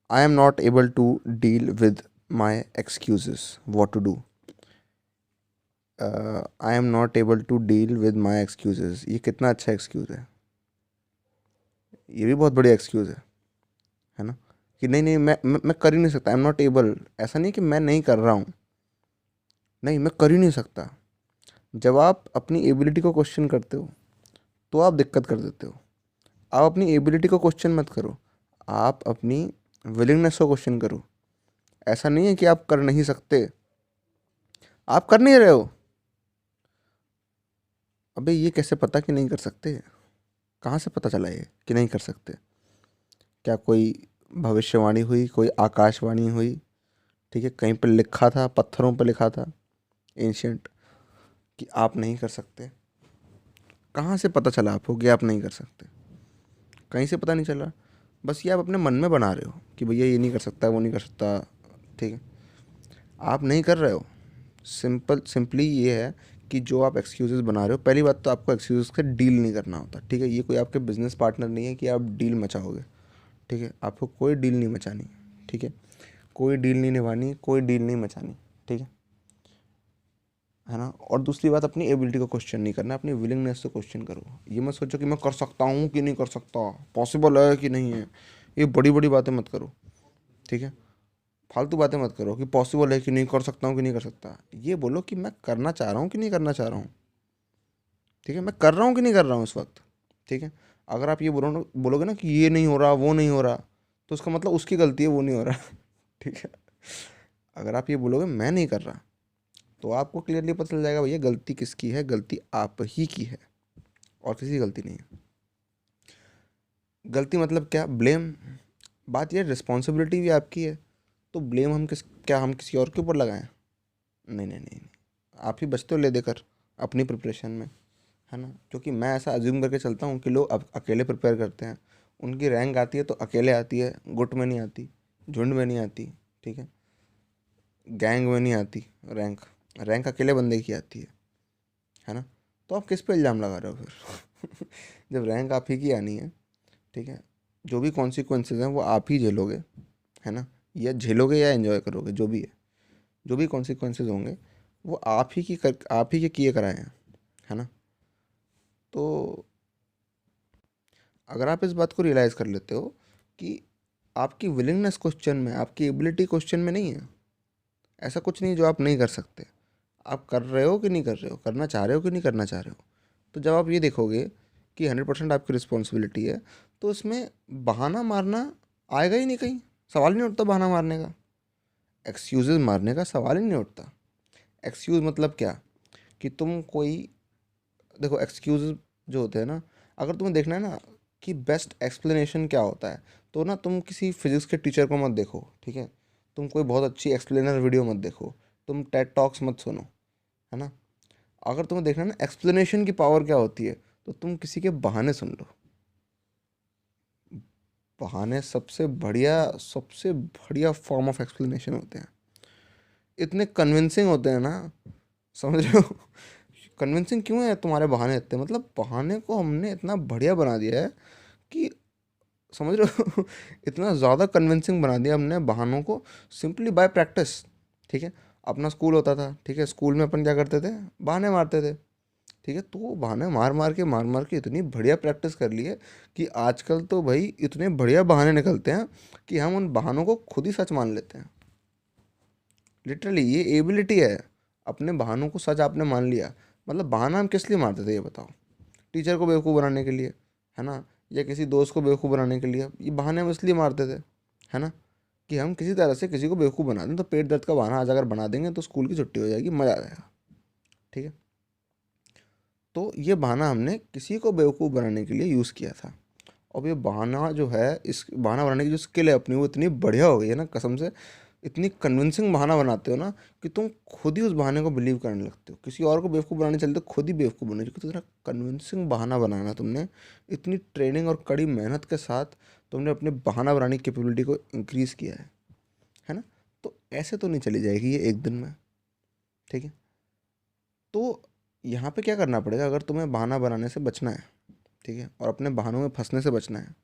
I am not able to deal with my excuses, what to do. I am not able to deal with my excuses, ये कितना अच्छा excuse है। ये भी बहुत बढ़िया एक्सक्यूज़ है ना। कि नहीं नहीं, मैं कर ही नहीं सकता, आई एम नॉट एबल। ऐसा नहीं कि मैं नहीं कर रहा हूँ, नहीं मैं कर ही नहीं सकता। जब आप अपनी एबिलिटी को क्वेश्चन करते हो तो आप दिक्कत कर देते हो। आप अपनी एबिलिटी को क्वेश्चन मत करो, आप अपनी विलिंगनेस को क्वेश्चन करो। ऐसा नहीं है कि आप कर नहीं सकते, आप कर नहीं रहे हो। अबे ये कैसे पता कि नहीं कर सकते? कहाँ से पता चला ये कि नहीं कर सकते? क्या कोई भविष्यवाणी हुई, कोई आकाशवाणी हुई? ठीक है, कहीं पर लिखा था, पत्थरों पर लिखा था एंशियंट, कि आप नहीं कर सकते? कहाँ से पता चला आपको कि आप नहीं कर सकते? कहीं से पता नहीं चला। बस ये आप अपने मन में बना रहे हो कि भैया ये नहीं कर सकता, वो नहीं कर सकता। ठीक है, आप नहीं कर रहे हो। सिंपली ये है कि जो आप एक्सक्यूज़ेस बना रहे हो, पहली बात तो आपको एक्सक्यूज़ से डील नहीं करना होता। ठीक है, ये कोई आपके बिजनेस पार्टनर नहीं है कि आप डील मचाओगे। ठीक है, आपको कोई डील नहीं मचानी। ठीक है, कोई डील नहीं निभानी, कोई डील नहीं मचानी। ठीक है ना। और दूसरी बात, अपनी एबिलिटी को क्वेश्चन नहीं करना, अपनी विलिंगनेस से क्वेश्चन करो। ये मत सोचो कि मैं कर सकता हूँ कि नहीं कर सकता, पॉसिबल है कि नहीं है। ये बड़ी बड़ी बातें मत करो। ठीक है, फालतू बातें मत करो कि पॉसिबल है कि नहीं, कर सकता हूँ कि नहीं कर सकता। ये बोलो कि मैं करना चाह रहा हूँ कि नहीं करना चाह रहा हूँ। ठीक है, मैं कर रहा हूँ कि नहीं कर रहा हूँ इस वक्त। ठीक है, अगर आप ये बोलोगे ना कि ये नहीं हो रहा, वो नहीं हो रहा, तो उसका मतलब उसकी गलती है, वो नहीं हो रहा। ठीक है, अगर आप ये बोलोगे मैं नहीं कर रहा, तो आपको क्लियरली पता चल जाएगा भैया गलती किसकी है, गलती आप ही की है और किसी की गलती नहीं है। गलती मतलब क्या, ब्लेम। बात ये, रिस्पॉन्सिबिलिटी भी आपकी है, तो ब्लेम हम क्या हम किसी और के ऊपर लगाएं? नहीं नहीं नहीं नहीं, आप ही बचते हो ले देकर अपनी प्रिपरेशन में, है ना। क्योंकि मैं ऐसा अज्यूम करके चलता हूँ कि लोग अब अकेले प्रिपेयर करते हैं, उनकी रैंक आती है तो अकेले आती है, गुट में नहीं आती, झुंड में नहीं आती। ठीक है, गैंग में नहीं आती रैंक, रैंक अकेले बंदे की आती है ना। तो आप किस पे इल्ज़ाम लगा रहे हो फिर? जब रैंक आप ही की आनी है, ठीक है, जो भी कॉन्सिक्वेंसेज हैं वो आप ही झेलोगे, है ना। या झेलोगे या एंजॉय करोगे, जो भी है, जो भी कॉन्सिक्वेंसेज होंगे वो आप ही के किए कराए हैं, है ना। तो अगर आप इस बात को रियलाइज़ कर लेते हो कि आपकी विलिंगनेस क्वेश्चन में, आपकी एबिलिटी क्वेश्चन में नहीं है, ऐसा कुछ नहीं जो आप नहीं कर सकते। आप कर रहे हो कि नहीं कर रहे हो, करना चाह रहे हो कि नहीं करना चाह रहे हो। तो जब आप ये देखोगे कि 100% आपकी रिस्पॉन्सिबिलिटी है, तो उसमें बहाना मारना आएगा ही नहीं कहीं, सवाल ही नहीं उठता बहाना मारने का, एक्सक्यूज़ेस मारने का सवाल ही नहीं उठता। एक्सक्यूज़ मतलब क्या, कि तुम कोई, देखो एक्सक्यूज़ जो होते हैं ना, अगर तुम्हें देखना है ना कि बेस्ट एक्सप्लेनेशन क्या होता है, तो ना तुम किसी फिजिक्स के टीचर को मत देखो। ठीक है, तुम कोई बहुत अच्छी एक्सप्लेनर वीडियो मत देखो, तुम टेड टॉक्स मत सुनो, है ना। अगर तुम्हें देखना है ना एक्सप्लेनेशन की पावर क्या होती है, तो तुम किसी के बहाने सुन लो। बहाने सबसे बढ़िया फॉर्म ऑफ एक्सप्लेनेशन होते हैं। इतने कन्विंसिंग होते हैं ना, समझ रहे हो। कन्विंसिंग क्यों है तुम्हारे बहाने इतने, मतलब बहाने को हमने इतना बढ़िया बना दिया है कि, समझ रहे हो। इतना ज़्यादा कन्विंसिंग बना दिया हमने बहानों को, सिंपली बाय प्रैक्टिस। ठीक है, अपना स्कूल होता था, ठीक है, स्कूल में अपन क्या करते थे, बहाने मारते थे। ठीक है, तो वो बहाने मार मार के इतनी बढ़िया प्रैक्टिस कर ली है कि आजकल तो भाई इतने बढ़िया बहाने निकलते हैं कि हम उन बहानों को खुद ही सच मान लेते हैं। लिटरली ये एबिलिटी है, अपने बहानों को सच आपने मान लिया। मतलब बहाना हम किस लिए मारते थे ये बताओ? टीचर को बेवकूफ़ बनाने के लिए, है ना, या किसी दोस्त को बेवकूफ़ बनाने के लिए। ये बहाने हम इसलिए मारते थे, है ना, कि हम किसी तरह से किसी को बेवकूफ़ बना दें, तो पेट दर्द का बहाना आज अगर बना देंगे तो स्कूल की छुट्टी हो जाएगी, मज़ा आ जाएगा। ठीक है, तो ये बहाना हमने किसी को बेवकूफ़ बनाने के लिए यूज़ किया था। अब ये बहाना जो है, इस बहाना बनाने की जो स्किल है अपनी, वो इतनी बढ़िया हो गई है ना कसम से। इतनी कन्विंसिंग बहाना बनाते हो ना कि तुम खुद ही उस बहाने को बिलीव करने लगते हो। किसी और को बेवकूफ़ बनाने चलते हो, खुद ही बेवकूफ़ बने, क्योंकि इतना कन्विंसिंग बहाना बनाना तुमने, इतनी ट्रेनिंग और कड़ी मेहनत के साथ तुमने अपने बहाना बनाने की कैपेबिलिटी को इंक्रीज़ किया है ना। तो ऐसे तो नहीं चली जाएगी ये एक दिन में। ठीक है, तो यहाँ पे क्या करना पड़ेगा, अगर तुम्हें बहाना बनाने से बचना है, ठीक है, और अपने बहानों में फंसने से बचना है,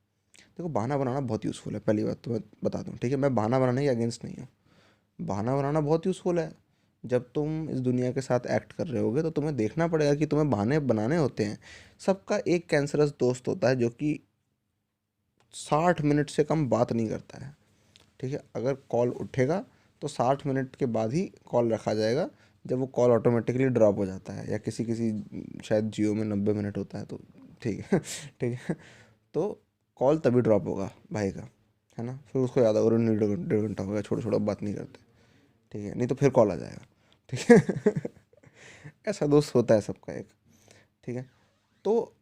देखो बहाना बनाना बहुत यूज़फुल है, पहली बात तो मैं बता दूँ, ठीक है। मैं बहाना बनाने के अगेंस्ट नहीं हूँ। बहाना बनाना बहुत यूज़फुल है। जब तुम इस दुनिया के साथ एक्ट कर रहे होगे तो तुम्हें देखना पड़ेगा कि तुम्हें बहाने बनाने होते हैं। सबका एक कैंसरस दोस्त होता है जो कि 60 मिनट से कम बात नहीं करता है, ठीक है। अगर कॉल उठेगा तो 60 मिनट के बाद ही कॉल रखा जाएगा, जब वो कॉल ऑटोमेटिकली ड्रॉप हो जाता है, या किसी किसी शायद जियो में 90 मिनट होता है, तो ठीक है ठीक है। तो कॉल तभी ड्रॉप होगा भाई का, है ना। फिर उसको याद होगा, अरे 1.5 घंटा हो गया, छोड़ो छोड़ो, अब बात नहीं करते, ठीक है। नहीं तो फिर कॉल आ जाएगा, ठीक है ऐसा दोस्त होता है सबका एक, ठीक है। तो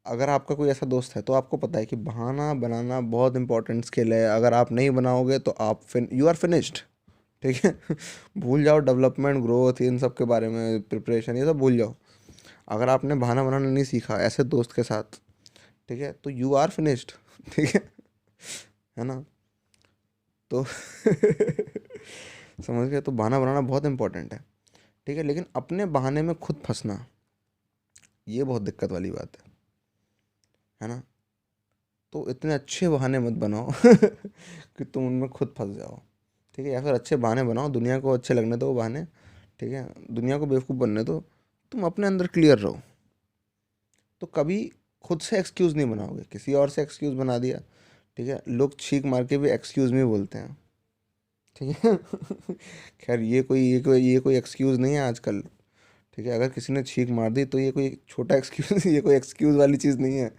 अगर आपका कोई ऐसा दोस्त है तो आपको पता है कि बहाना बनाना बहुत इंपॉर्टेंट स्किल है। अगर आप नहीं बनाओगे तो आप यू आर फिनिश्ड, ठीक है भूल जाओ डेवलपमेंट, ग्रोथ, इन सब के बारे में, प्रिपरेशन, ये सब भूल जाओ। अगर आपने बहाना बनाना नहीं सीखा ऐसे दोस्त के साथ, ठीक है, तो यू आर फिनिश्ड ठीक है ना। तो समझ गए। तो बहाना बनाना बहुत इंपॉर्टेंट है, ठीक है। लेकिन अपने बहाने में खुद फंसना, ये बहुत दिक्कत वाली बात है ना। तो इतने अच्छे बहाने मत बनाओ कि तुम उनमें खुद फंस जाओ, ठीक है। या फिर अच्छे बहाने बनाओ, दुनिया को अच्छे लगने दो वो बहाने, ठीक है। दुनिया को बेवकूफ़ बनने दो, तुम अपने अंदर क्लियर रहो। तो कभी खुद से एक्सक्यूज़ नहीं बनाओगे, किसी और से एक्सक्यूज़ बना दिया, ठीक है। लोग छींक मार के भी एक्सक्यूज़ में बोलते हैं, ठीक है खैर ये कोई एक्सक्यूज़ नहीं है आजकल, ठीक है। अगर किसी ने छींक मार दी तो ये कोई छोटा एक्सक्यूज़ ये कोई एक्सक्यूज़ वाली चीज़ नहीं है।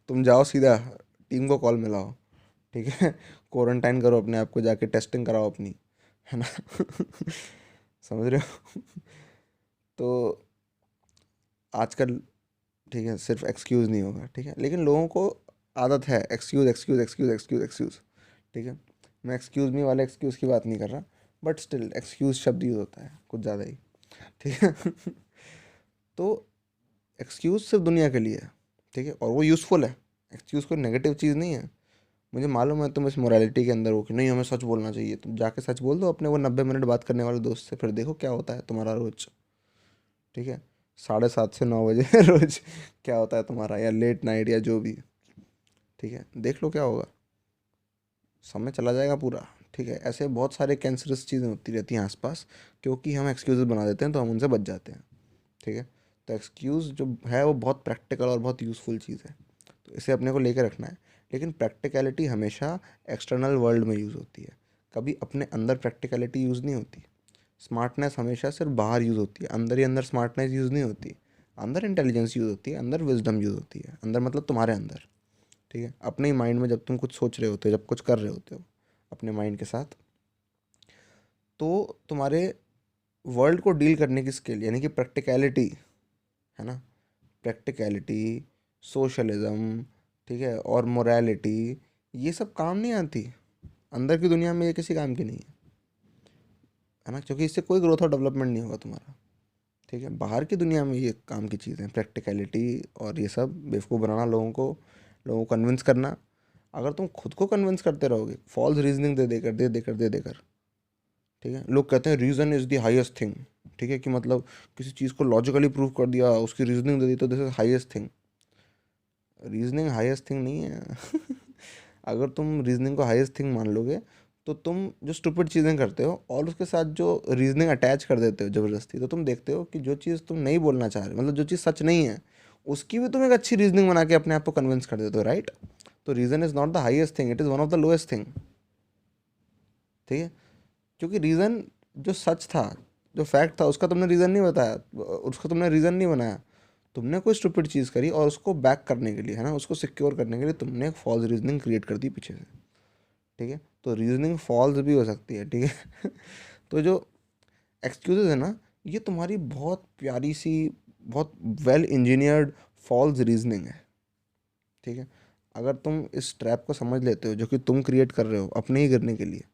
तुम जाओ सीधा टीम को कॉल मिलाओ, ठीक है क्वारंटाइन करो अपने आप को, जाके टेस्टिंग कराओ अपनी, है ना समझ रहे हो तो आजकल, ठीक है, सिर्फ एक्सक्यूज़ नहीं होगा, ठीक है। लेकिन लोगों को आदत है excuse excuse excuse excuse excuse, ठीक है। मैं एक्सक्यूज़ मी वाले एक्सक्यूज़ की बात नहीं कर रहा, बट स्टिल एक्सक्यूज़ शब्द यूज़ होता है कुछ ज़्यादा ही, ठीक है तो एक्सक्यूज़ सिर्फ दुनिया के लिए है, ठीक है, और वो यूज़फुल है। एक्सक्यूज़ कोई नेगेटिव चीज़ नहीं है। मुझे मालूम है तुम इस मोरालिटी के अंदर हो कि नहीं हमें सच बोलना चाहिए, तुम जाके सच बोल दो अपने वो 90 मिनट बात करने वाले दोस्त से, फिर देखो क्या होता है तुम्हारा रोज, ठीक है। 7:30 से 9 बजे रोज क्या होता है तुम्हारा, या लेट नाइट या जो भी, ठीक है। देख लो क्या होगा, समय चला जाएगा पूरा, ठीक है। ऐसे बहुत सारे कैंसरस चीज़ें होती रहती हैं आसपास, क्योंकि हम एक्सक्यूज़ बना देते हैं तो हम उनसे बच जाते हैं, ठीक है। तो एक्सक्यूज़ जो है वो बहुत प्रैक्टिकल और बहुत यूज़फुल चीज़ है, तो इसे अपने को लेकर रखना है। लेकिन प्रैक्टिकलिटी हमेशा एक्सटर्नल वर्ल्ड में यूज़ होती है, कभी अपने अंदर प्रैक्टिकलिटी यूज़ नहीं होती। स्मार्टनेस हमेशा सिर्फ बाहर यूज़ होती है, अंदर ही अंदर स्मार्टनेस यूज़ नहीं होती। अंदर इंटेलिजेंस यूज़ होती है, अंदर विजडम यूज़ होती है। अंदर मतलब तुम्हारे अंदर, ठीक है, अपने ही माइंड में जब तुम कुछ सोच रहे होते हो, जब कुछ कर रहे होते हो अपने माइंड के साथ, तो तुम्हारे वर्ल्ड को डील करने की स्किल यानी कि प्रैक्टिकलिटी, है ना, प्रैक्टिकलिटी, सोशलिज्म, ठीक है, और मोरालिटी, ये सब काम नहीं आती। अंदर की दुनिया में ये किसी काम की नहीं है ना, क्योंकि इससे कोई ग्रोथ और डेवलपमेंट नहीं होगा तुम्हारा, ठीक है। बाहर की दुनिया में ये काम की चीज़ें, प्रैक्टिकलिटी और ये सब बेवकूफ़ बनाना लोगों को कन्विंस करना। अगर तुम खुद को कन्विंस करते रहोगे फॉल्स रीजनिंग दे देकर, ठीक है। लोग कहते हैं reason is the highest thing, ठीक है, कि मतलब किसी चीज़ को लॉजिकली प्रूव कर दिया, उसकी रीजनिंग दे दी तो this is highest thing. Reasoning highest thing नहीं है अगर तुम रीजनिंग को हाईएस्ट थिंग मान लोगे तो तुम जो स्टूपिड चीज़ें करते हो और उसके साथ जो रीजनिंग अटैच कर देते हो ज़बरदस्ती, तो तुम देखते हो कि जो चीज़ तुम नहीं बोलना चाह रहे, मतलब जो चीज़ सच नहीं है, उसकी भी तुम एक अच्छी रीजनिंग बना के अपने आप को कन्विंस कर देते हो, राइट। तो reason is not the highest thing, it is one of the lowest thing, ठीक है। क्योंकि रीज़न जो सच था, जो फैक्ट था, उसका तुमने रीज़न नहीं बताया, उसका तुमने रीज़न नहीं बनाया। तुमने कोई स्टूपिड चीज़ करी और उसको बैक करने के लिए, है ना, उसको सिक्योर करने के लिए तुमने एक फॉल्स रीजनिंग क्रिएट कर दी पीछे से, ठीक है। तो रीजनिंग फॉल्स भी हो सकती है, ठीक है तो जो एक्सक्यूजेज है ना, ये तुम्हारी बहुत प्यारी सी, बहुत वेल इंजीनियर्ड फॉल्स रीजनिंग है, ठीक है। अगर तुम इस ट्रैप को समझ लेते हो जो कि तुम क्रिएट कर रहे हो अपने ही गिरने के लिए,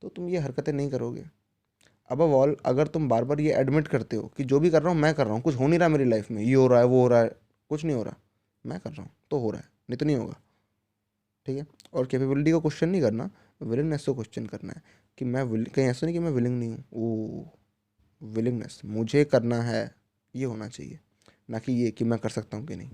तो तुम ये हरकतें नहीं करोगे। अब ऑल अगर तुम बार बार ये एडमिट करते हो कि जो भी कर रहा हूँ मैं कर रहा हूँ, कुछ हो नहीं रहा मेरी लाइफ में, ये हो रहा है वो हो रहा है, कुछ नहीं हो रहा, मैं कर रहा हूँ तो हो रहा है, नहीं तो नहीं होगा, ठीक है। और कैपेबिलिटी को क्वेश्चन नहीं करना, विलिंगनेस को क्वेश्चन करना है कि मैं कहीं ऐसा नहीं कि मैं विलिंग नहीं हूँ, वो विलिंगनेस मुझे करना है, ये होना चाहिए, ना कि ये कि मैं कर सकता हूँ कि नहीं।